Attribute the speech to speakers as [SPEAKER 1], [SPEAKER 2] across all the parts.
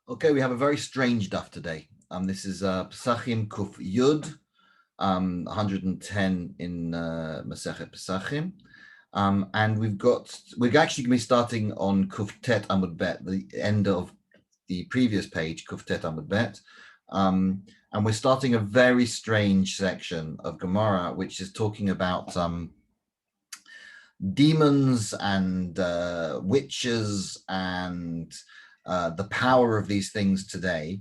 [SPEAKER 1] Okay, we have a very strange daf today. This is Psachim Kuf Yud, 110 in Masechet Psachim. And we're actually going to be starting on Kuf Tet Amud Bet, the end of the previous page, Kuf Tet Amud Bet. And we're starting a very strange section of Gemara, which is talking about demons and witches and the power of these things today,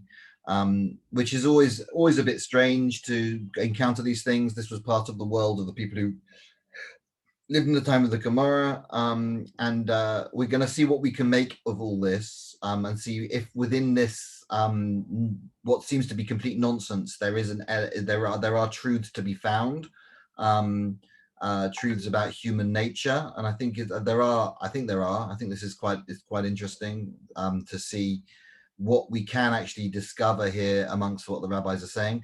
[SPEAKER 1] which is always a bit strange to encounter these things. This was part of the world of the people who lived in the time of the Gemara, and we're going to see what we can make of all this, and see if within this what seems to be complete nonsense there are truths to be found. Truths about human nature, and I think there are. I think this is quite interesting to see what we can actually discover here amongst what the rabbis are saying.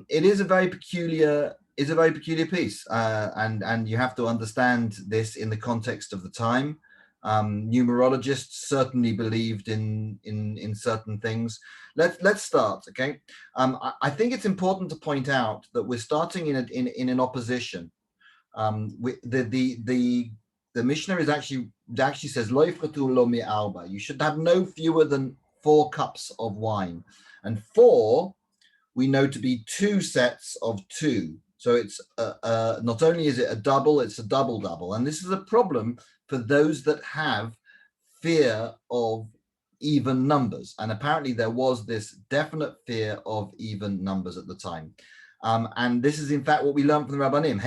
[SPEAKER 1] It is a very peculiar piece, and you have to understand this in the context of the time. Numerologists certainly believed in certain things. Let's start, okay? I think it's important to point out that we're starting in an opposition. The Mishnah actually says lo yifchatu lo mi'arba. You should have no fewer than 4 cups of wine, and 4 we know to be 2 sets of 2. So it's not only is it a double, it's a double, and this is a problem for those that have fear of even numbers. And apparently there was this definite fear of even numbers at the time. And this is in fact what we learned from the Rabbanim.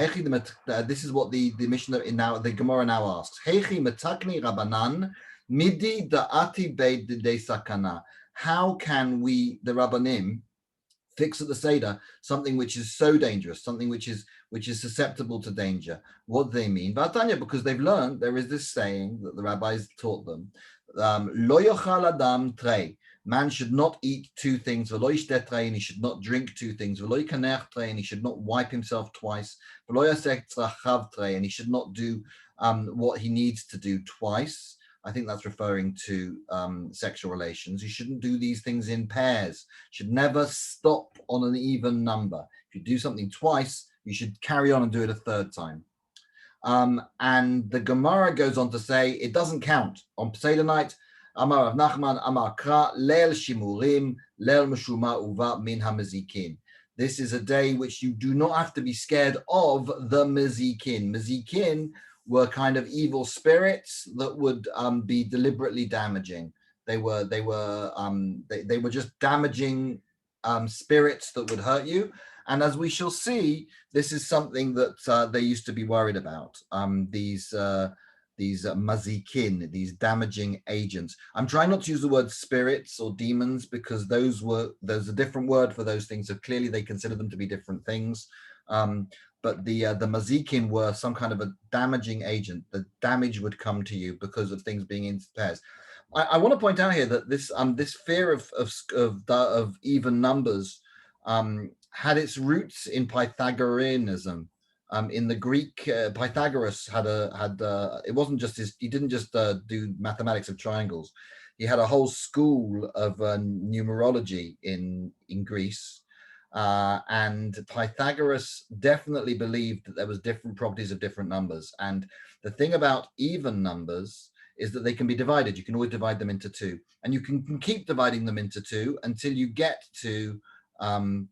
[SPEAKER 1] This is what the Mishnah the Gemara now asks. Hechi metakni Rabbanan midi da'ati beid de sakana. How can we, the Rabbanim, fix at the Seder something which is so dangerous, something which is susceptible to danger? What do they mean? Vatanya, because they've learned, there is this saying that the rabbis taught them, lo yochal adam trei. Man should not eat 2 things, and he should not drink 2 things, and he should not wipe himself twice, and he should not do what he needs to do twice. I think that's referring to sexual relations. You shouldn't do these things in pairs. You should never stop on an even number. If you do something twice, you should carry on and do it a 3rd time. And the Gemara goes on to say it doesn't count. On Seder night, Amar Rav Nachman, Amar Kra, Leil Shimurim, Leil Meshuma Uva Min HaMezikin. This is a day which you do not have to be scared of the Mezikin. Mezikin were kind of evil spirits that would be deliberately damaging. They were just damaging spirits that would hurt you. And as we shall see, this is something that they used to be worried about. These mazikin, these damaging agents. I'm trying not to use the word spirits or demons because there's a different word for those things. So clearly they consider them to be different things. But the mazikin were some kind of a damaging agent. The damage would come to you because of things being in pairs. I want to point out here that this fear of even numbers had its roots in Pythagoreanism. In the Greek, Pythagoras had it wasn't just he didn't just do mathematics of triangles. He had a whole school of numerology in Greece. And Pythagoras definitely believed that there was different properties of different numbers. And the thing about even numbers is that they can be divided. You can always divide them into 2. And you can keep dividing them into 2 until you get to an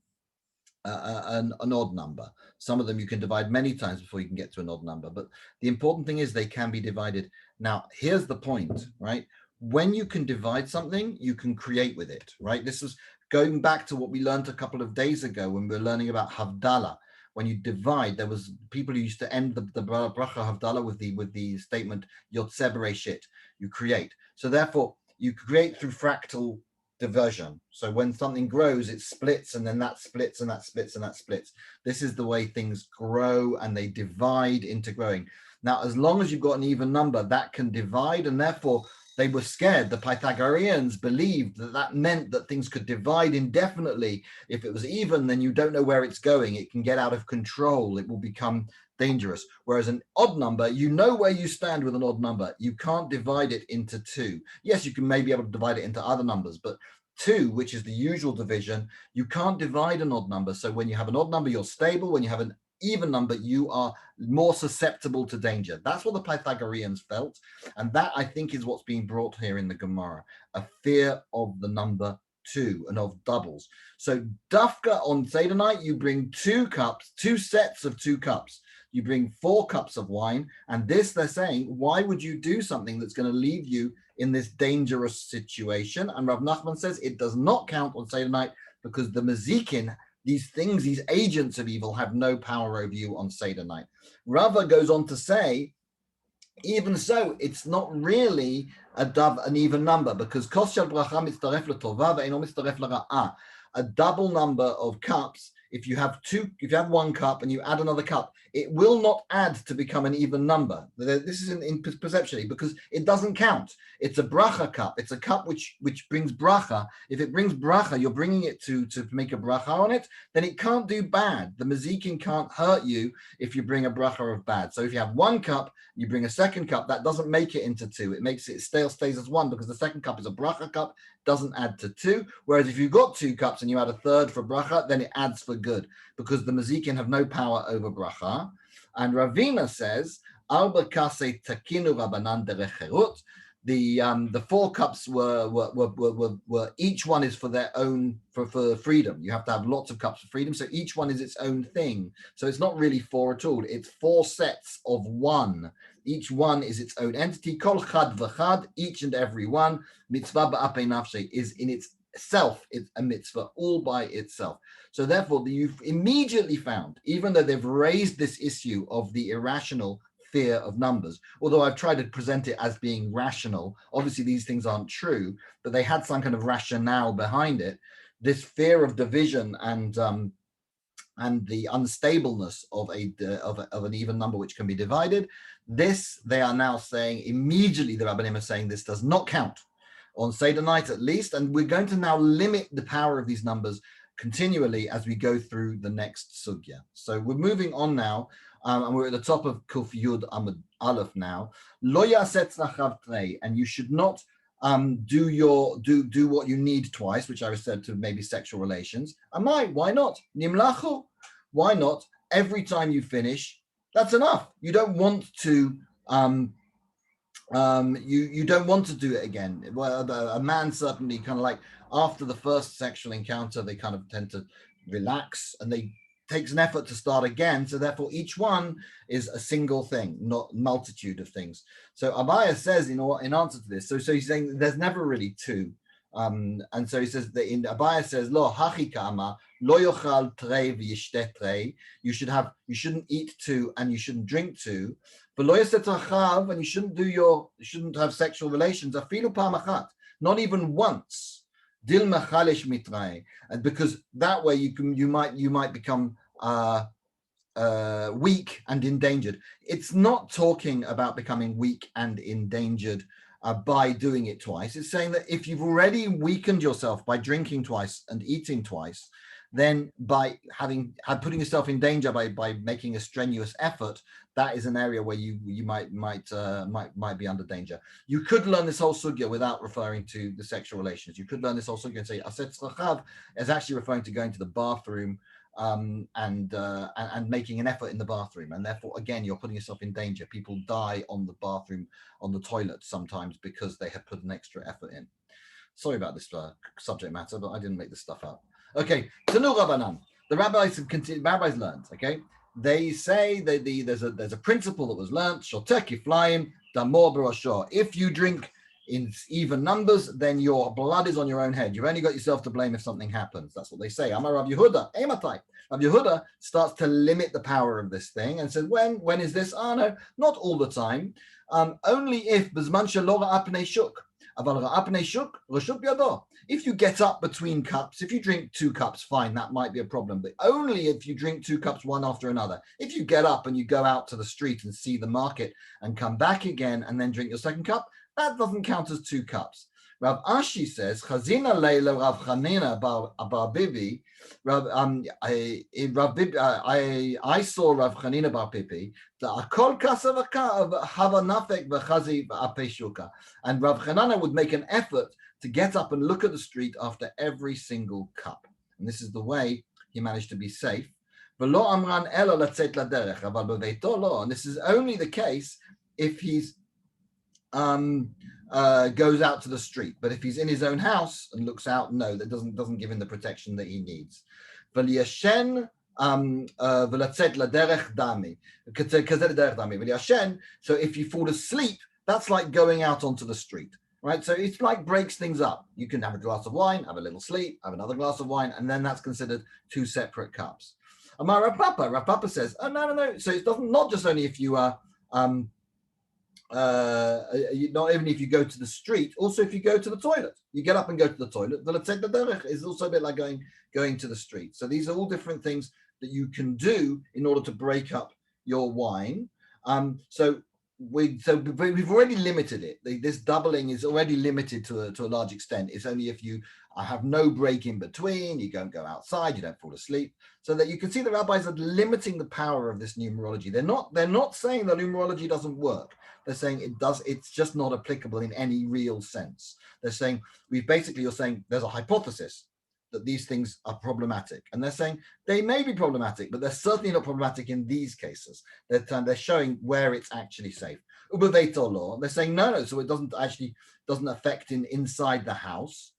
[SPEAKER 1] odd number. Some of them you can divide many times before you can get to an odd number. But the important thing is they can be divided. Now, here's the point, right? When you can divide something, you can create with it, right? This was going back to what we learned a couple of days ago when we were learning about Havdalah. When you divide, there was people who used to end the bracha Havdalah with the statement Yotzeh Bereshit. You create. So therefore, you create through fractal diversion. So when something grows, it splits, and then that splits, and that splits, and that splits. This is the way things grow, and they divide into growing. Now, as long as you've got an even number, that can divide, and therefore they were scared. The Pythagoreans believed that meant that things could divide indefinitely. If it was even, then you don't know where it's going. It can get out of control. It will become dangerous. Whereas an odd number, you know where you stand with an odd number. You can't divide it into two. Yes, you can maybe able to divide it into other numbers, but two, which is the usual division, you can't divide an odd number. So when you have an odd number, you're stable. When you have an even number, you are more susceptible to danger. That's what the Pythagoreans felt. And that, I think, is what's being brought here in the Gemara, a fear of the number two and of doubles. So Dafka on Seder night, you bring 2 cups, 2 sets of 2 cups. You bring 4 cups of wine. And this, they're saying, why would you do something that's going to leave you in this dangerous situation? And Rav Nachman says it does not count on Seder night because the Mazikin, these things, these agents of evil, have no power over you on Seder night. Rava goes on to say, even so, it's not really an even number because a double number of cups, if you have 1 cup and you add another cup, it will not add to become an even number. This is in perceptually because it doesn't count. It's a bracha cup. It's a cup which brings bracha. If it brings bracha, you're bringing it to make a bracha on it, then it can't do bad. The mazikin can't hurt you if you bring a bracha of bad. So if you have 1 cup, you bring a second cup, that doesn't make it into 2. It makes it stays as 1 because the second cup is a bracha cup, doesn't add to 2. Whereas if you've got 2 cups and you add a third for bracha, then it adds for good because the mazikin have no power over bracha. And Ravina says, Arba kase takinu rabanan derecherut. The 4 cups were each one is for their own for freedom. You have to have lots of cups for freedom, so each one is its own thing. So it's not really 4 at all. It's 4 sets of 1. Each one is its own entity. Kol chad v'chad, each and every one. Mitzvah ba'apei nafshe is in itself. It's a mitzvah all by itself. So therefore, you've immediately found, even though they've raised this issue of the irrational fear of numbers, although I've tried to present it as being rational. Obviously, these things aren't true, but they had some kind of rationale behind it. This fear of division and the unstableness of an even number which can be divided. This, they are now saying immediately. The Rabbanim are saying this does not count on Seder night at least, and we're going to now limit the power of these numbers continually as we go through the next sugya. So we're moving on now. And we're at the top of Kuf Yud Amud Aleph now. Lo yasetz lachav trei, and you should not do what you need twice, which I said to maybe sexual relations. Amai, why not? Nimlachu, why not? Every time you finish, that's enough. You don't want to you don't want to do it again. Well, a man certainly kind of like after the first sexual encounter, they kind of tend to relax and they takes an effort to start again, so therefore each one is a single thing, not multitude of things. So Abaya says in answer to this, so he's saying there's never really 2, and so he says that in Abaya says lo hachikama lo yochal trei v'yishteh trei. You shouldn't eat 2 and you shouldn't drink 2, but lo yaset rachav, and you shouldn't have sexual relations afilu pam achat, not even once. Dil machalish mitrai, and because that way you might become weak and endangered. It's not talking about becoming weak and endangered by doing it twice. It's saying that if you've already weakened yourself by drinking twice and eating twice, then by putting yourself in danger by making a strenuous effort, that is an area where you might be under danger. You could learn this whole sugya without referring to the sexual relations. You could learn this whole sugya and say asetz lachav is actually referring to going to the bathroom and making an effort in the bathroom, and therefore again you're putting yourself in danger. People die on the toilet sometimes because they have put an extra effort in. Sorry about this subject matter, but I didn't make this stuff up. Okay, Tanu Rabbanan. The rabbis learned. Okay, they say that there's a principle that was learned. Shoter kiflayim damor b'rosho. If you drink in even numbers, then your blood is on your own head. You've only got yourself to blame if something happens. That's what they say. Amar Rav Yehuda, ematai. Rav Yehuda starts to limit the power of this thing and says, when is this? No, not all the time. Only if b'zman shelo ra'a pnei shuk. Aval ra'a pnei shuk, reshut biyado. If you get up between cups, if you drink 2 cups, fine, that might be a problem. But only if you drink 2 cups one after another. If you get up and you go out to the street and see the market and come back again and then drink your second cup, that doesn't count as 2 cups. Rav Ashi says, Chazina Leila Rav Chanina bar Bibi. I saw Rav Chanina bar Bibi. The Akol Kasavaka Hava Nafek V'Chazi V'Apeshuka. And Rav Chanina would make an effort to get up and look at the street after every single cup. And this is the way he managed to be safe. And this is only the case if he's goes out to the street. But if he's in his own house and looks out, no, that doesn't give him the protection that he needs. So if you fall asleep, that's like going out onto the street, right? So it's like breaks things up. You can have a glass of wine, have a little sleep, have another glass of wine, and then that's considered two separate cups. Amar Rav Papa says, oh, no. So it doesn't, not just only if you are, not even if you go to the street, also if you go to the toilet, you get up and go to the toilet. The Letzet L'derech is also a bit like going to the street. So these are all different things that you can do in order to break up your wine. So we've already limited it. This doubling is already limited to a large extent. It's only if you have no break in between, you don't go outside, you don't fall asleep. So that you can see the rabbis are limiting the power of this numerology. They're not saying the numerology doesn't work. They're saying it does. It's just not applicable in any real sense. They're saying you're saying there's a hypothesis that these things are problematic, and they're saying they may be problematic, but they're certainly not problematic in these cases. They're showing where it's actually safe. They're saying no, so it doesn't affect inside the house.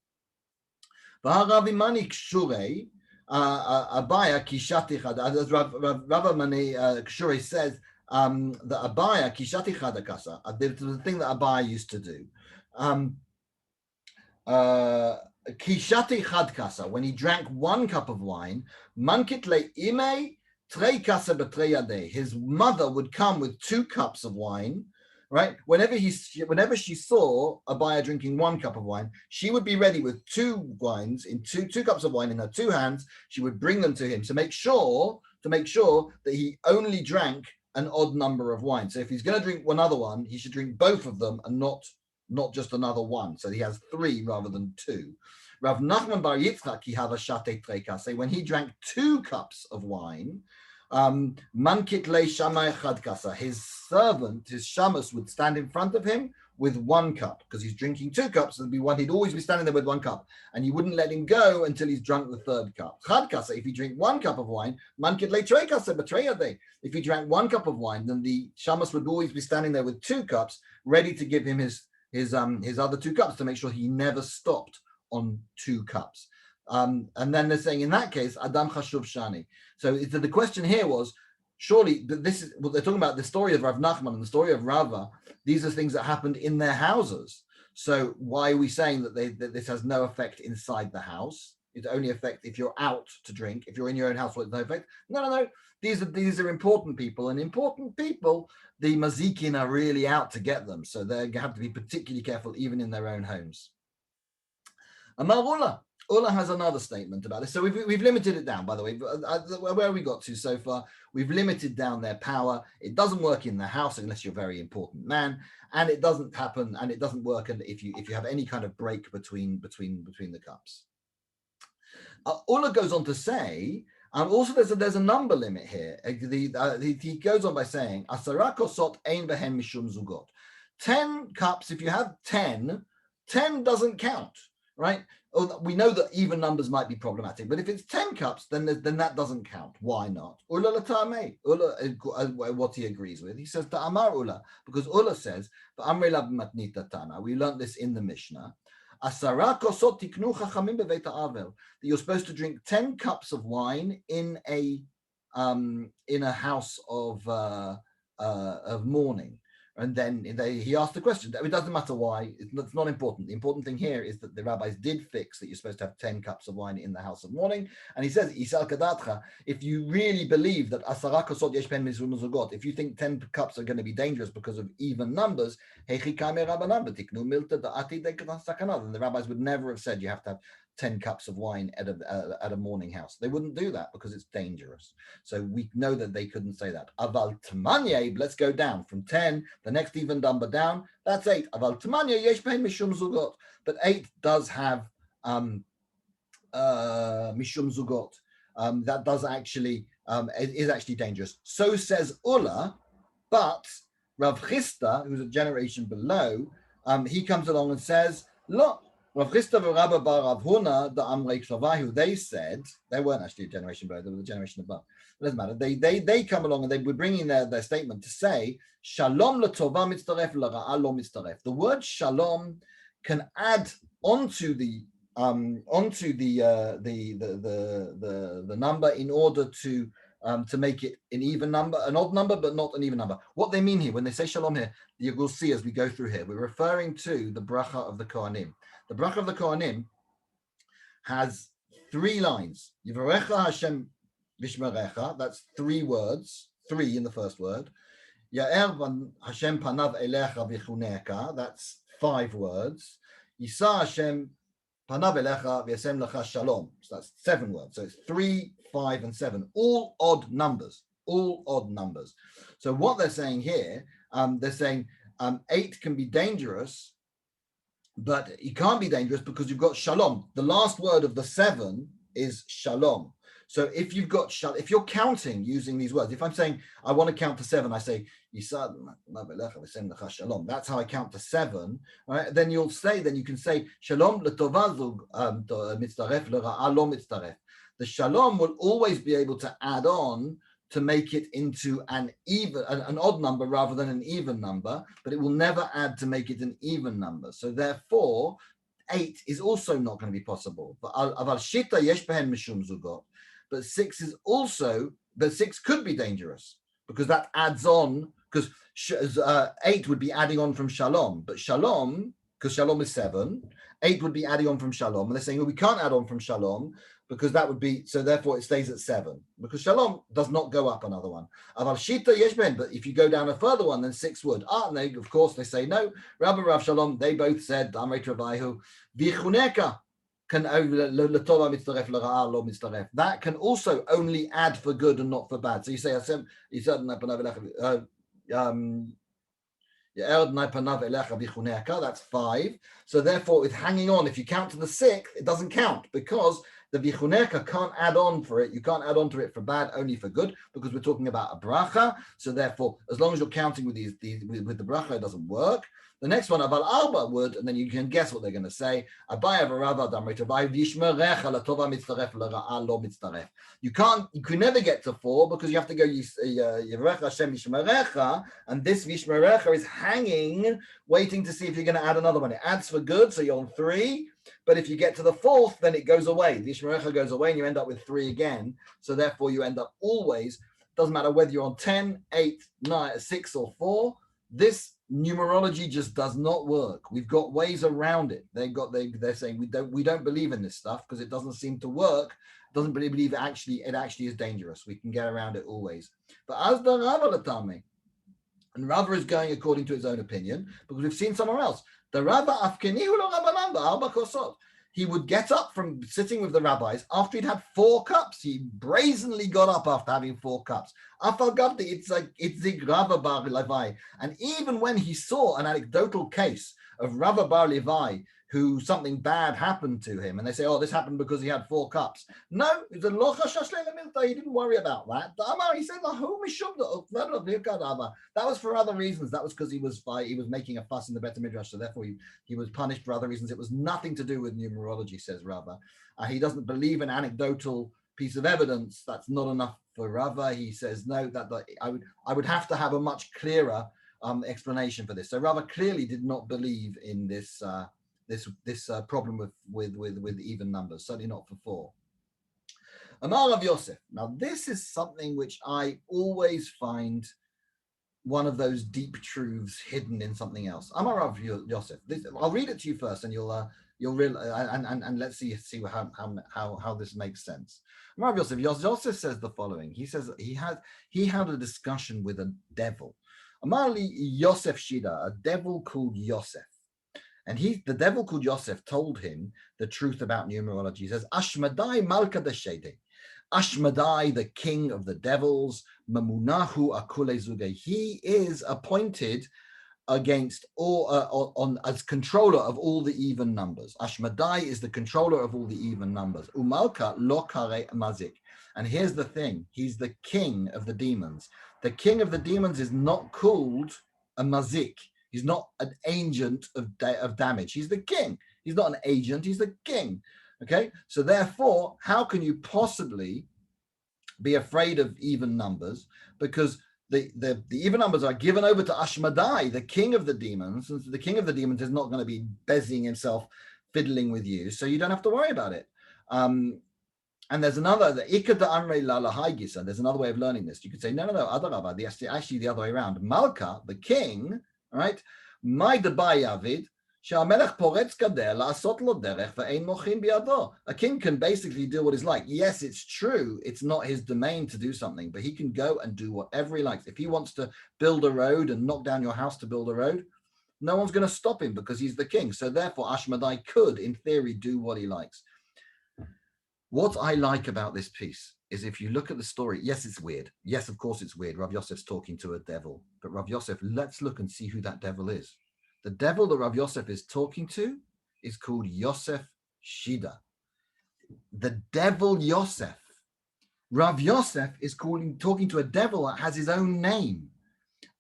[SPEAKER 1] Abaya as Rav Mani Kshure says. The Abaya kishati chadakasa, the thing that Abaya used to do. Kishati chadkasa, when he drank 1 cup of wine, mankit le ime trei kasa betrei yadeh. His mother would come with 2 cups of wine, right? Whenever she saw Abaya drinking 1 cup of wine, she would be ready with 2 wines in two cups of wine in her 2 hands. She would bring them to him to make sure that he only drank an odd number of wine. So if he's going to drink another one, he should drink both of them and not just another one. So he has 3 rather than 2. Rav Nachman bar Yitzchak shate trekase, when he drank 2 cups of wine, mankit le shamay chadkasa, his servant, his shamus, would stand in front of him with 1 cup, because he's drinking 2 cups. There'd be one. He'd always be standing there with 1 cup, and you wouldn't let him go until he's drunk the 3rd cup. Chadkasa, if you drink 1 cup of wine, mankit le trekase betreyade. If you drank 1 cup of wine, then the shamus would always be standing there with 2 cups, ready to give him his other 2 cups to make sure he never stopped on 2 cups. And then they're saying in that case, Adam Chashuv Shani. So the question here was, surely this is what they're talking about, the story of Rav Nachman and the story of Rava. These are things that happened in their houses. So why are we saying that this has no effect inside the house? It only affects if you're out to drink. If you're in your own house, it's no effect. No. These are important people, and important people, the mazikin are really out to get them. So they have to be particularly careful even in their own homes. Amar Ula has another statement about this. So we've limited it down, by the way. Where we got to so far, we've limited down their power. It doesn't work in the house unless you're a very important man, and it doesn't happen, and it doesn't work if you have any kind of break between the cups. Ula goes on to say, also there's a number limit here. He goes on by saying, Asara kosot ein behem mishum zugot. 10 cups, if you have 10 doesn't count, right? We know that even numbers might be problematic, but if it's 10 cups, then that doesn't count. Why not? Ula latame. Ula, what he agrees with. He says to Amar Ula, because Ula says, we learned this in the Mishnah. Asara kosot tiknu chachamim beveit ha'avel. That you're supposed to drink 10 cups of wine in a house of mourning. And then he asked the question. It doesn't matter why. It's not important. The important thing here is that the rabbis did fix that you're supposed to have 10 cups of wine in the house of mourning. And he says, Isal kadatcha, if you really believe that asara kosot yesh ben mizvum zugot, if you think 10 cups are going to be dangerous because of even numbers, then the rabbis would never have said you have to have 10 cups of wine at a morning house. They wouldn't do that because it's dangerous. So we know that they couldn't say that. Aval Tamanye, let's go down from 10, the next even number down, that's 8. Aval Tamanye yesh bein mishum zugot. But 8 does have mishum zugot. That does actually, is actually dangerous. So says Ulla, but Rav Chisda, who's a generation below, he comes along and says, look, Rav Chisda v'Rabba bar Rav Huna, the Amrei Klavahu, they said, they weren't actually a generation below, they were the generation above. It doesn't matter. They come along and they were bringing their statement to say, Shalom l'tova mitzaref l'ra'a lo mitzaref. The word shalom can add onto the number in order to make it an even number, an odd number, but not an even number. What they mean here, when they say shalom here, you will see as we go through here, we're referring to the bracha of the Kohanim. The bracha of the Kohanim has 3 lines. Yivarecha Hashem vishmerecha, that's 3 words, 3 in the first word. Ya'er Hashem panav elecha vichuneka, that's 5 words. Yisa Hashem panav elecha v'yasem lecha shalom, so that's 7 words. So it's 3, 5, and 7, all odd numbers, all odd numbers. So what they're saying here, they're saying 8 can be dangerous, but it can't be dangerous because you've got shalom. The last word of the 7 is shalom. So if you've got if you're counting using these words, if I'm saying I want to count to 7, I say shalom. That's how I count to 7. Right? Then you can say shalom l'tova zug mitzaref l'ra'a lo mitzaref. The shalom will always be able to add on to make it into an odd number rather than an even number, but it will never add to make it an even number. So therefore, 8 is also not going to be possible. But 6 is also, but 6 could be dangerous because that adds on, because 8 would be adding on from shalom, but shalom, because shalom is 7, 8 would be adding on from shalom, and they're saying, well, we can't add on from shalom because that would be, so therefore it stays at 7, because shalom does not go up another one. But if you go down a further one, then 6 would. And they, of course, they say no. Rabbi Rav Shalom, they both said, that can also only add for good and not for bad. So you say, that's 5. So therefore, with hanging on, if you count to the 6th, it doesn't count because the vichuneka can't add on for it. You can't add on to it for bad, only for good, because we're talking about a bracha. So therefore, as long as you're counting with with the bracha, it doesn't work. The next one, aval arba, would, and then you can guess what they're going to say. You can never get to 4 because you have to go Yivrecha Hashem Yishmerecha, and this Yishmerecha is hanging, waiting to see if you're going to add another one. It adds for good, so you're on 3. But if you get to the 4th, then it goes away. The Yishmerecha goes away, and you end up with 3 again. So therefore, you end up always. Doesn't matter whether you're on 10, 8, 9, 6, or 4. This numerology just does not work. We've got ways around it. They're saying we don't believe in this stuff because it doesn't seem to work. Doesn't believe it actually is dangerous. We can get around it always. But as the Rava Latame, and Rava is going according to his own opinion because we've seen somewhere else. The Rava Afkenihu lo Rabbanan ba'arba kosot. He would get up from sitting with the rabbis after he'd had 4 cups. He brazenly got up after having 4 cups. It's like Itzig Rava bar Levi. And even when he saw an anecdotal case of Rava bar Levi, who something bad happened to him, and they say, oh, this happened because he had 4 cups. No, he didn't worry about that. He said, that was for other reasons. That was because he was making a fuss in the Bet Midrash, so therefore he was punished for other reasons. It was nothing to do with numerology, says Rava. He doesn't believe an anecdotal piece of evidence. That's not enough for Rava. He says, no, that I would have to have a much clearer explanation for this. So Rava clearly did not believe in this problem with even numbers, certainly not for 4. Amar Rav Yosef. Now this is something which I always find one of those deep truths hidden in something else. Amar Rav Yosef. I'll read it to you first, and you'll realize, and let's see how this makes sense. Amar Rav Yosef. Yosef says the following. He says he had a discussion with a devil. Amar li Yosef Shida, a devil called Yosef. And the devil called Yosef told him the truth about numerology. He says, Ashmadai Malka Deshede. Ashmadai, the king of the devils, Mamunahu Akule Zuge. He is appointed against all as controller of all the even numbers. Ashmadai is the controller of all the even numbers. Umalka Lokare Mazik. And here's the thing: he's the king of the demons. The king of the demons is not called a mazik. He's not an agent of damage. He's the king. He's not an agent. He's the king. Okay. So therefore, how can you possibly be afraid of even numbers? Because the even numbers are given over to Ashmadai, the king of the demons. And the king of the demons is not going to be busying himself fiddling with you, so you don't have to worry about it. And there's another, there's another way of learning this. You could say, no, actually the other way around. Malka, the king, right? A king can basically do what he's like. Yes, it's true. It's not his domain to do something, but he can go and do whatever he likes. If he wants to build a road and knock down your house to build a road, no one's going to stop him because he's the king. So therefore, Ashmadai could, in theory, do what he likes. What I like about this piece is if you look at the story, yes, it's weird. Yes, of course it's weird. Rav Yosef's talking to a devil. But Rav Yosef, let's look and see who that devil is. The devil that Rav Yosef is talking to is called Yosef Shida. The devil Yosef. Rav Yosef is talking to a devil that has his own name.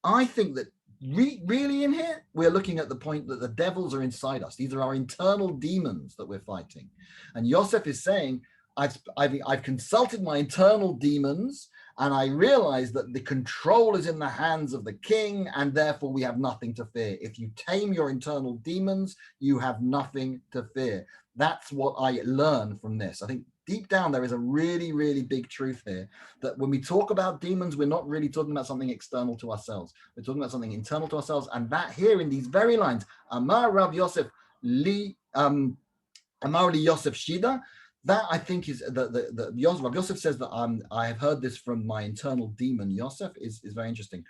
[SPEAKER 1] I think that really in here, we're looking at the point that the devils are inside us. These are our internal demons that we're fighting. And Yosef is saying, I've consulted my internal demons, and I realize that the control is in the hands of the king, and therefore we have nothing to fear. If you tame your internal demons, you have nothing to fear. That's what I learn from this. I think deep down there is a really, really big truth here, that when we talk about demons, we're not really talking about something external to ourselves. We're talking about something internal to ourselves. And that here in these very lines, Amar Rav Yosef li Amar li Yosef Shida, that I think is the Rav Yosef says that I have heard this from my internal demon Yosef is very interesting.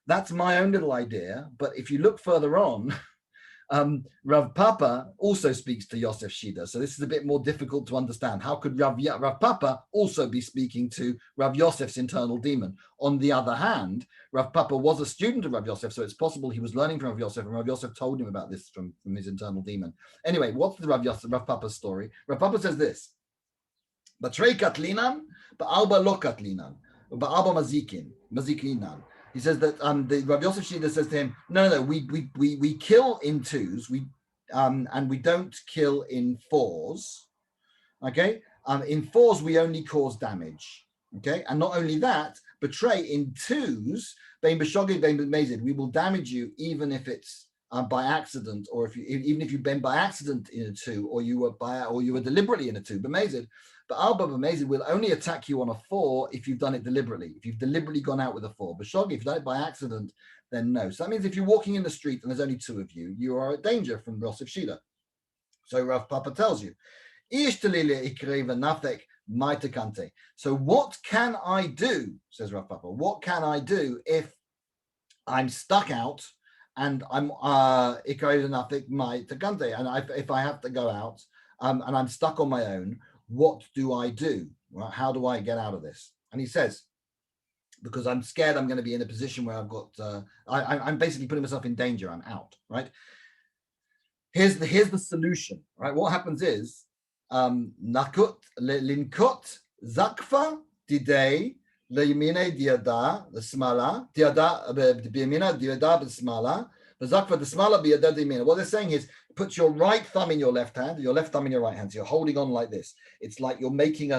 [SPEAKER 1] That's my own little idea. But if you look further on, Rav Papa also speaks to Yosef Shida. So this is a bit more difficult to understand. How could Rav Papa also be speaking to Rav Yosef's internal demon? On the other hand, Rav Papa was a student of Rav Yosef, so it's possible he was learning from Rav Yosef, and Rav Yosef told him about this from his internal demon. Anyway, what's the Rav Papa's story? Rav Papa says this: Batrei katlinan, ba'arba lo katlinan, ba'arba mazikinan. He says that the Rav Yosef Shida says to him, no, we kill in twos, and we don't kill in fours. Okay, in fours we only cause damage. Okay, and not only that, betray in twos, we will damage you even if it's by accident, or even if you've been by accident in a two, or you were deliberately in a two. But Alba B'mezid will only attack you on a four if you've done it deliberately. If you've deliberately gone out with a four. B'shogi, if you've done it by accident, then no. So that means if you're walking in the street and there's only two of you, you are at danger from Yosef Shida. So Rav Papa tells you, so what can I do, says Rav Papa, what can I do if I'm stuck out and I'm if I have to go out and I'm stuck on my own? What do I do? Right? How do I get out of this? And he says, because I'm scared I'm going to be in a position where I've got, I'm basically putting myself in danger. I'm out, right? Here's the solution, right? What happens is, nakut linkot zakfa didei leyimine diada l'smala diada b'yamina diada b'smala v'zakfa d'smala b'yada d'yamina. What they're saying is, put your right thumb in your left hand, your left thumb in your right hand. So you're holding on like this. It's like you're making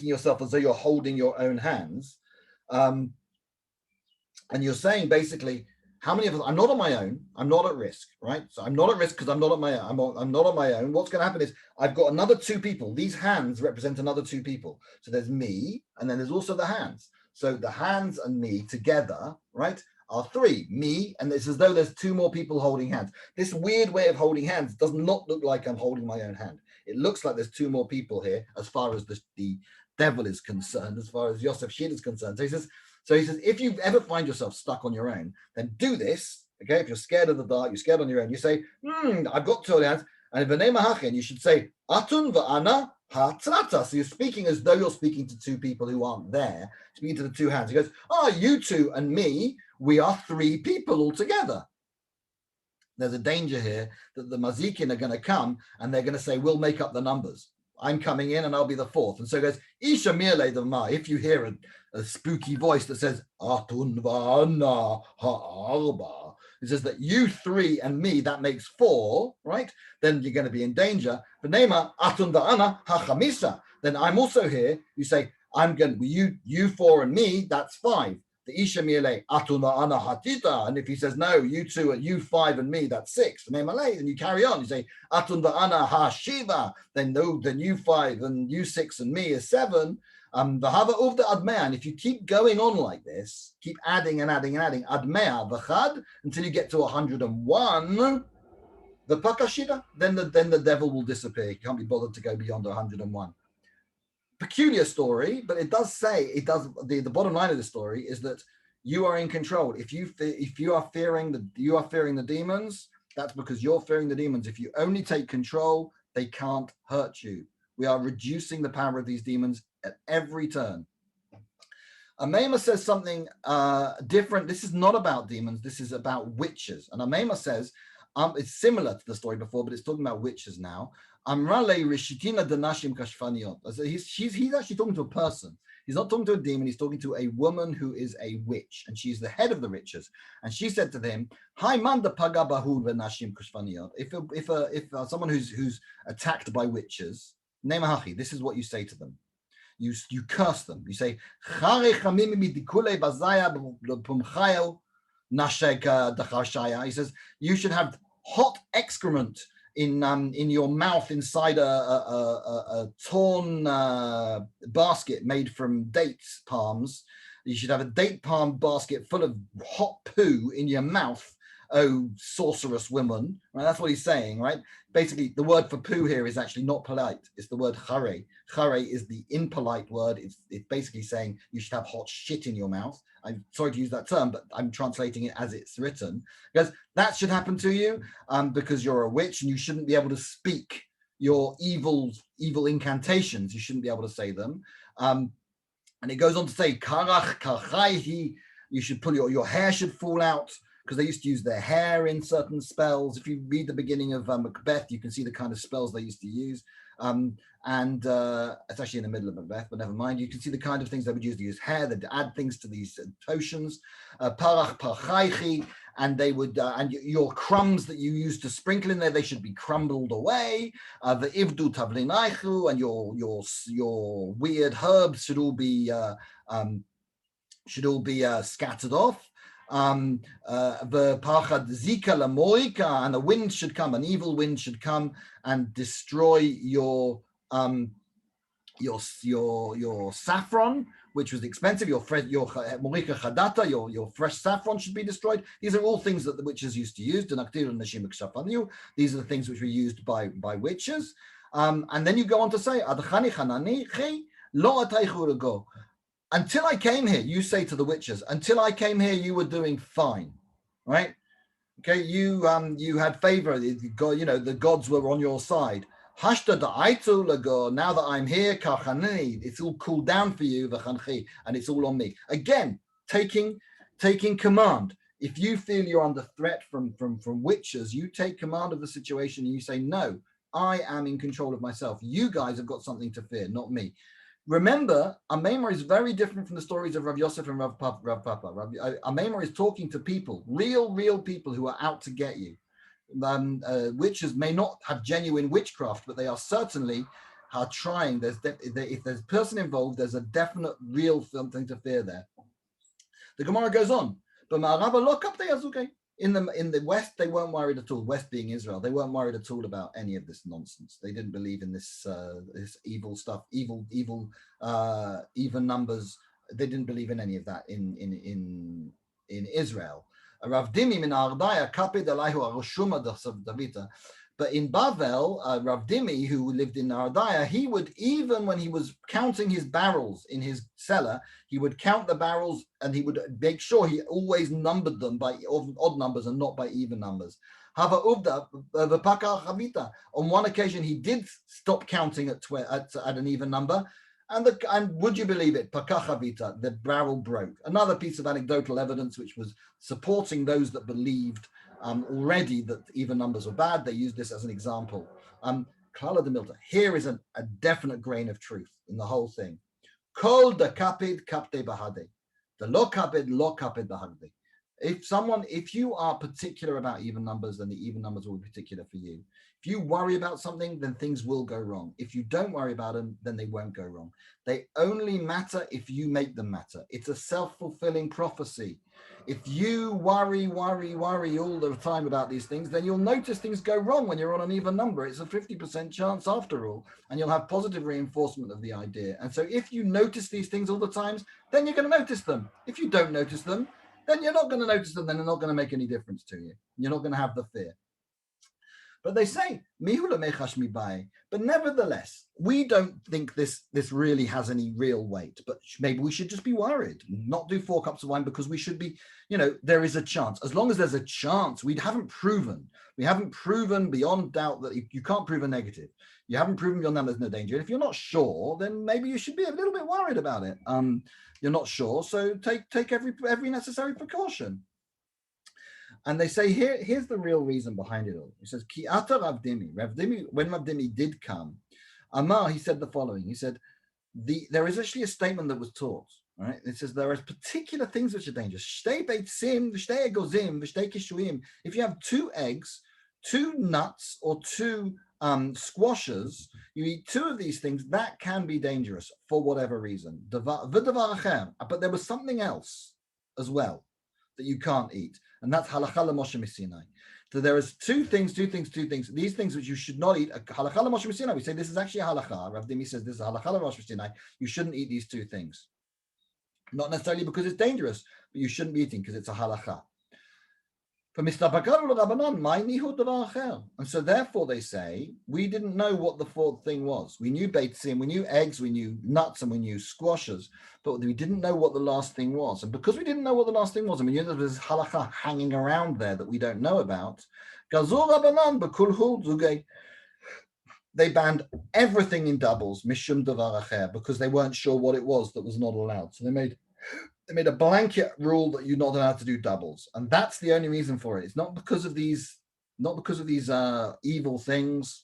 [SPEAKER 1] yourself as though you're holding your own hands. And you're saying basically, how many of us, I'm not on my own, I'm not at risk, right? So I'm not at risk because I'm not on my own. I'm not on my own. What's going to happen is I've got another two people. These hands represent another two people. So there's me, and then there's also the hands. So the hands and me together, right, are three. Me, and it's as though there's two more people holding hands. This weird way of holding hands does not look like I'm holding my own hand. It looks like there's two more people here as far as the devil is concerned, as far as Yosef Shid is concerned. So he says, if you ever find yourself stuck on your own, then do this, Okay, if you're scared of the dark, you're scared on your own. You say, I've got two holy hands. And you should say, Atun va'ana ha'tzata. So you're speaking as though you're speaking to two people who aren't there, speaking to the two hands. He goes, you two and me, we are three people altogether. There's a danger here that the mazikin are going to come and they're going to say, we'll make up the numbers. I'm coming in and I'll be the fourth. And so it goes, Isha mirle dama. If you hear a spooky voice that says, Atun va'ana ha'arba, it says that you three and me, that makes four, right? Then you're going to be in danger. V'neima atun va'ana ha'chamisa. Then I'm also here. You say, I'm going to be you four and me, that's five. The Isha mirle atun va'ana hatita. And if he says, no, you two and you five and me, that's six. Then you carry on. You say, atun va'ana ha'shiva. Then you five and you six and me is seven. The hava uvda admea, and if you keep going on like this, keep adding and adding and adding, admea v'chad, until you get to 101, the pakashida, then the devil will disappear. You can't be bothered to go beyond 101. Peculiar story, but it does say, the bottom line of the story is that you are in control. If you are fearing the demons, that's because you're fearing the demons. If you only take control, they can't hurt you. We are reducing the power of these demons at every turn. Amema says something different. This is not about demons. This is about witches. And Amema says, it's similar to the story before, but it's talking about witches now. Amrale rishitina danashim kashfaniot. He's actually talking to a person. He's not talking to a demon. He's talking to a woman who is a witch, and she's the head of the witches. And she said to them, "Hi manda paga bahu v'nashim kashfaniot." If someone who's attacked by witches, nemahachi, this is what you say to them. You curse them. You say, he says, you should have hot excrement in your mouth inside a torn basket made from date palms. You should have a date palm basket full of hot poo in your mouth. Oh, sorceress woman. Right? That's what he's saying, right? Basically, the word for poo here is actually not polite. It's the word chare. Chare is the impolite word. It's basically saying you should have hot shit in your mouth. I'm sorry to use that term, but I'm translating it as it's written. Because that should happen to you because you're a witch and you shouldn't be able to speak your evil incantations. You shouldn't be able to say them. And it goes on to say, karach karchaihi, you should pull your hair should fall out, because they used to use their hair in certain spells. If you read the beginning of Macbeth, you can see the kind of spells they used to use. And it's actually in the middle of Macbeth, but never mind. You can see the kind of things they would use to use hair. They'd add things to these potions. Parach parchaichi, and they would, and your crumbs that you used to sprinkle in there, they should be crumbled away. The ivdu tavlinaichu, and your weird herbs should all be scattered off. The pachad zika lamoika, and a wind should come, an evil wind should come and destroy your saffron, which was expensive. Your morika chadata, your fresh saffron should be destroyed. These are all things that the witches used to use. These are the things which were used by witches. And then you go on to say, until I came here, you say to the witches, until I came here, you were doing fine, right? Okay, you had favor. The gods were on your side. Hashta da'aitu lago. Now that I'm here, kachani, it's all cooled down for you, v'chanchi, and it's all on me. Again, taking command. If you feel you're under threat from witches, you take command of the situation and you say, no, I am in control of myself. You guys have got something to fear, not me. Remember, Amemar is very different from the stories of Rav Yosef and Rav Papa. Amemar is talking to people, real people who are out to get you. Witches may not have genuine witchcraft, but they are certainly trying. If there's a person involved, there's a definite real something to fear there. The Gemara goes on, but in the West, they weren't worried at all. West being Israel, they weren't worried at all about any of this nonsense. They didn't believe in this evil stuff, evil even numbers. They didn't believe in any of that in Israel. Rav Dimi min Ardaya kapid alayhu arushuma davita. But in Bavel, Rav Dimi, who lived in Naradaya, he would, even when he was counting his barrels in his cellar, he would count the barrels and he would make sure he always numbered them by odd numbers and not by even numbers. Hava Uvda, V'paka Chavita. On one occasion, he did stop counting at an even number. And would you believe it, Pakachavita, the barrel broke. Another piece of anecdotal evidence which was supporting those that believed already that even numbers were bad. They used this as an example. Klala de Milta, here is a definite grain of truth in the whole thing. Kol de kapid kapte bahade. The lo kapid bahade. If you are particular about even numbers, then the even numbers will be particular for you. If you worry about something, then things will go wrong. If you don't worry about them, then they won't go wrong. They only matter if you make them matter. It's a self-fulfilling prophecy. If you worry all the time about these things, then you'll notice things go wrong when you're on an even number. It's a 50% chance after all, and you'll have positive reinforcement of the idea. And so if you notice these things all the time, then you're going to notice them. If you don't notice them, then you're not going to notice them, then they're not going to make any difference to you. You're not going to have the fear. But they say, but nevertheless, we don't think this really has any real weight, but maybe we should just be worried, not do 4 cups of wine because we should be, there is a chance. As long as there's a chance, we haven't proven beyond doubt that you can't prove a negative. You haven't proven beyond that there's no danger. And if you're not sure, then maybe you should be a little bit worried about it. You're not sure, so take every necessary precaution. And they say here's the real reason behind it all. He says, Ki ata Rav Dimi. When Rav Dimi did come, Amar, he said the following. He said, there is actually a statement that was taught. Right? It says there are particular things which are dangerous. Shtei beitzim, v'shtei egozim, v'shtei kishuim. If you have 2 eggs, 2 nuts, or 2 squashes, you eat 2 of these things, that can be dangerous for whatever reason. But there was something else as well that you can't eat, and that's halakha l'Moshe Sinai. So there is two things. These things which you should not eat. Halakha l'Moshe Sinai. We say this is actually a halakha. Rav Dimi says this is halakha l'Moshe Sinai. You shouldn't eat these 2 things, not necessarily because it's dangerous, but you shouldn't be eating because it's a halakha. And so therefore they say, we didn't know what the 4th thing was. We knew beitzim, we knew eggs, we knew nuts, and we knew squashes, but we didn't know what the last thing was. And because we didn't know what the last thing was, and we knew there was halakha hanging around there that we don't know about, they banned everything in doubles, mishum davar acher, because they weren't sure what it was that was not allowed. So they made a blanket rule that you're not allowed to do doubles, and that's the only reason for it. It's not because of these evil things.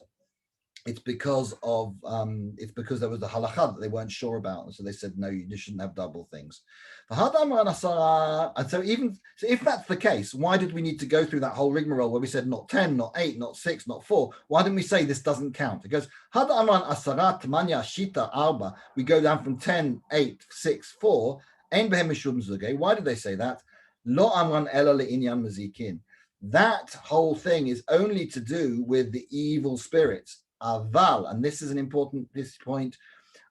[SPEAKER 1] It's because there was the halakha that they weren't sure about, and so they said no, you shouldn't have double things. And so if that's the case, why did we need to go through that whole rigmarole where we said not 10, not 8, not 6, not 4? Why didn't we say this doesn't count? It goes we go down from 10, 8, 6, 4. Why did they say that? That whole thing is only to do with the evil spirits. Aval, and this is an important point.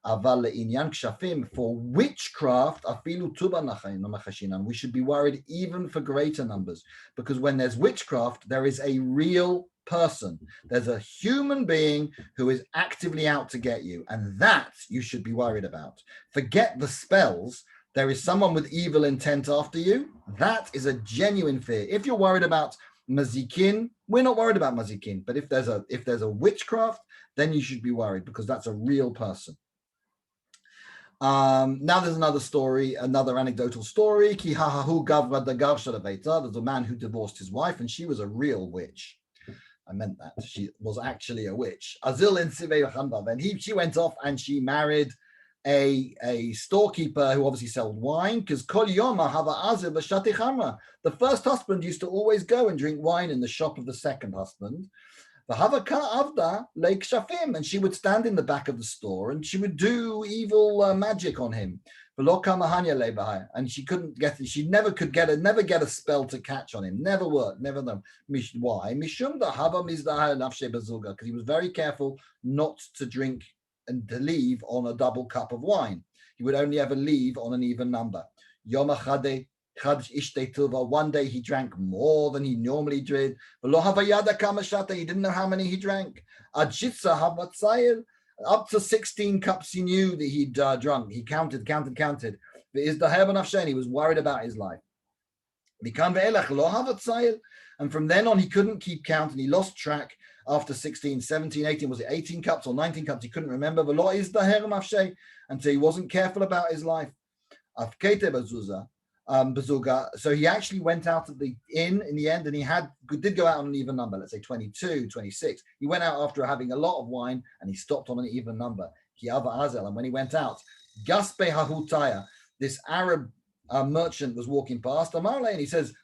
[SPEAKER 1] Aval le'inyan kshafim, for witchcraft, afilu tuba nachashinan. We should be worried even for greater numbers, because when there's witchcraft, there is a real person. There's a human being who is actively out to get you, and that you should be worried about. Forget the spells. There is someone with evil intent after you. That is a genuine fear. If you're worried about mazikin, we're not worried about mazikin. But if there's a witchcraft, then you should be worried because that's a real person. Now there's another anecdotal story. There's a man who divorced his wife, and she was a real witch. I meant that. She was actually a witch. And she went off and she married a storekeeper who obviously sold wine, because the first husband used to always go and drink wine in the shop of the second husband. And she would stand in the back of the store and she would do evil magic on him. And she never get a spell to catch on him. Never worked, never done. Why? Because he was very careful not to drink and to leave on a double cup of wine. He would only ever leave on an even number. Yom Achade One day he drank more than he normally did. He didn't know how many he drank. Up to 16 cups he knew that he'd drunk. He counted. But he was worried about his life. And from then on, he couldn't keep count, and he lost track after 16, 17, 18. Was it 18 cups or 19 cups? He couldn't remember. Until he wasn't careful about his life. So he actually went out of the inn in the end, and he did go out on an even number, let's say 22, 26. He went out after having a lot of wine, and he stopped on an even number. And when he went out, this Arab merchant was walking past, and he says,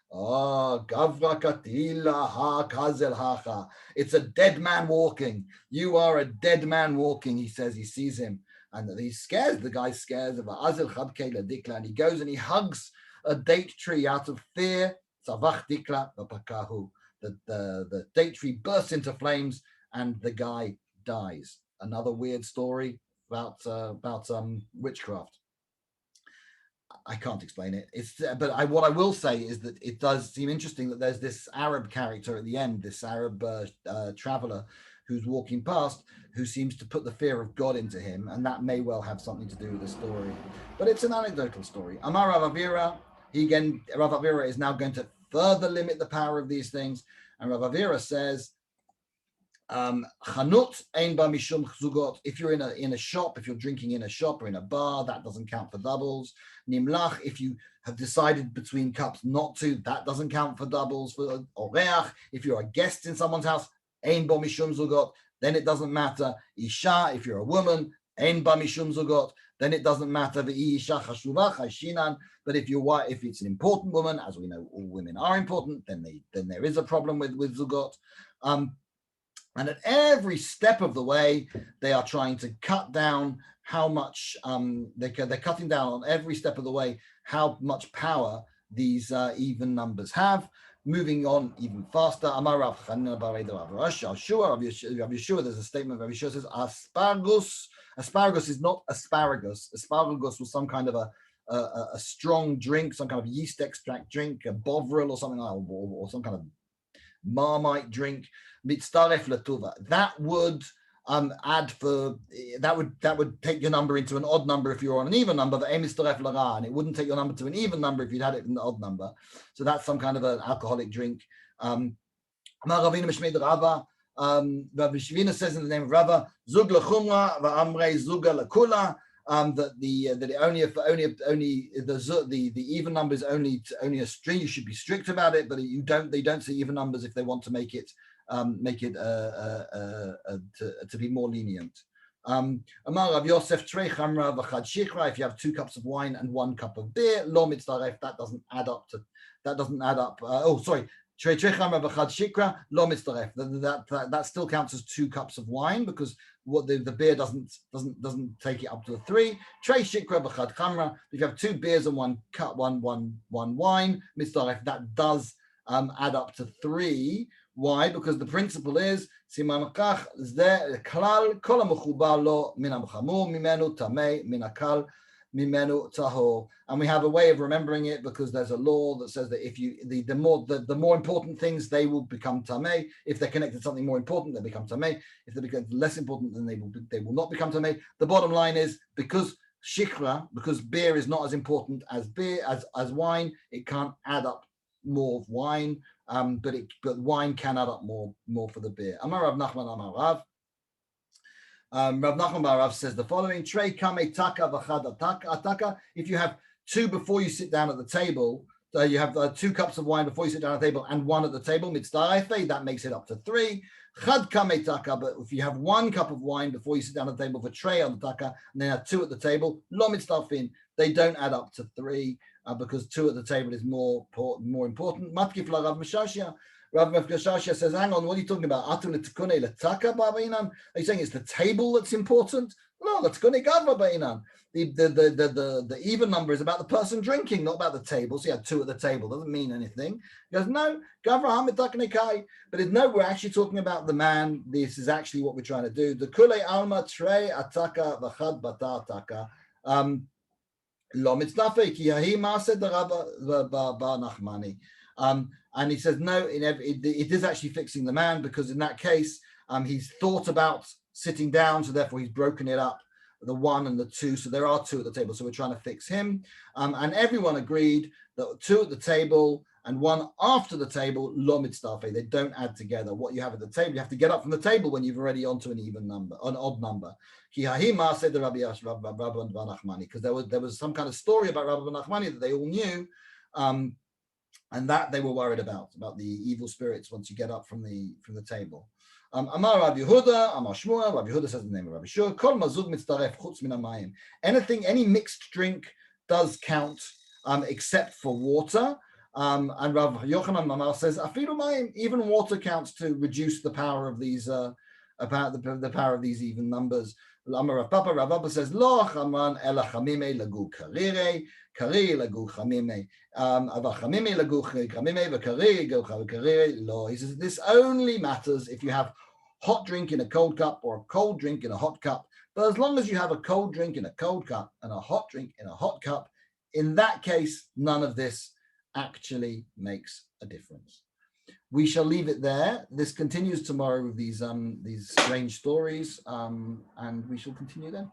[SPEAKER 1] it's a dead man walking. You are a dead man walking, he says. He sees him, and he's scared. The guy's scared. And he goes and he hugs a date tree out of fear. The date tree bursts into flames, and the guy dies. Another weird story about witchcraft. I can't explain it. What I will say is that it does seem interesting that there's this Arab character at the end, this Arab traveler who's walking past, who seems to put the fear of God into him, and that may well have something to do with the story. But it's an anecdotal story. Amar Rav Avira, Rav Avira is now going to further limit the power of these things, and Rav Avira says, Chanut ein ba mishum zugot. If you're in a shop, if you're drinking in a shop or in a bar, that doesn't count for doubles. Nimlach, if you have decided between cups not to, that doesn't count for doubles. For oreach, if you're a guest in someone's house, ein ba mishum zugot, then it doesn't matter. Isha, if you're a woman, ein ba mishum zugot, then it doesn't matter. Isha chashuva chayshinan. But if it's an important woman, as we know, all women are important, then there is a problem with zugot. And at every step of the way, they are trying to cut down how much they're cutting down on every step of the way how much power these even numbers have. Moving on even faster. Amar Rav Chanina bar Yeshua. There's a statement of Yeshua says asparagus. Asparagus is not asparagus. Asparagus was some kind of a strong drink, some kind of yeast extract drink, a bovril or something like that, or some kind of Marmite drink. Mitzaref latuva. That would that would take your number into an odd number if you're on an even number, and it wouldn't take your number to an even number if you'd had it in the odd number. So that's some kind of an alcoholic drink. Rav Shvina says in the name of Rava, Zug lechumra va'amrei zuga lekula. That the even number is only a string. You should be strict about it, but they don't say even numbers if they want to make it to be more lenient. Amar Rav Yosef trei chamra v'chad shikra. If you have 2 cups of wine and 1 cup of beer, lo mitzaref. That doesn't add up. Trei chamra v'chad shikra lo mitzaref. That still counts as 2 cups of wine, because what the beer doesn't take it up to the 3. Trei shikra b'chad chamra. If you have 2 beers and 1 cup, one wine, mitzaref, that does add up to 3. Why? Because the principle is siman kach ze klal kol hamechubar lo min hamchamur mimenu tamei min hakal mimenu tahor. And we have a way of remembering it, because there's a law that says that if the more important things, they will become tamei. If they're connected to something more important, they become tamei. If they become less important, then they will not become tamei. The bottom line is, because beer is not as important as wine, it can't add up more of wine. But wine can add up more for the beer. Amar Rav Nachman Amar Rav. Rav Nachman Bar Rav says the following: Trei kame taka v'chad ataka. If you have 2 before you sit down at the table, so you have 2 cups of wine before you sit down at the table and 1 at the table, mitzdarefei, that makes it up to 3. Chad kame taka, but if you have 1 cup of wine before you sit down at the table for trei on the taka, and then have 2 at the table, lo mitzdarfin, they don't add up to 3. Because 2 at the table is more important. Matkif la Rav Meshashia. Rav Meshashia says, hang on, what are you talking about? Are you saying it's the table that's important? No, that's The even number is about the person drinking, not about the table. So you have 2 at the table. Doesn't mean anything. He goes, no, but we're actually talking about the man. This is actually what we're trying to do. The kule alma trei ataka v'chad bata ataka. Lo mitznafe ki yahi maaseh derabba bar Nachmani. And he says, no, it is actually fixing the man, because in that case, he's thought about sitting down, so therefore he's broken it up, the 1 and the 2. So there are 2 at the table. So we're trying to fix him. And everyone agreed that 2 at the table and 1 after the table, lo mitzdafe, they don't add together. What you have at the table, you have to get up from the table when you've already onto an even number, an odd number. Because there was some kind of story about Rabbi Nachmani that they all knew, and that they were worried about the evil spirits once you get up from the table. Amar Rabbi Yehuda, Amar Shmuel. Rabbi Yehuda says the name of Rabbi Shua. Kol mazug mitzaref chutz min hamayim. Any mixed drink does count, except for water. And Rav Yochanan Mamar says afilu mayim, even water counts to reduce the power of these about the power of these even numbers. Rav Papa says lo chamran ela chamime lagu karire. Kari lagu chamime, aval chamime lagu chamime v'kari go karire lo. He says this only matters if you have hot drink in a cold cup or a cold drink in a hot cup. But as long as you have a cold drink in a cold cup and a hot drink in a hot cup, in that case, none of this actually makes a difference. We shall leave it there. This continues tomorrow with these strange stories, and we shall continue then.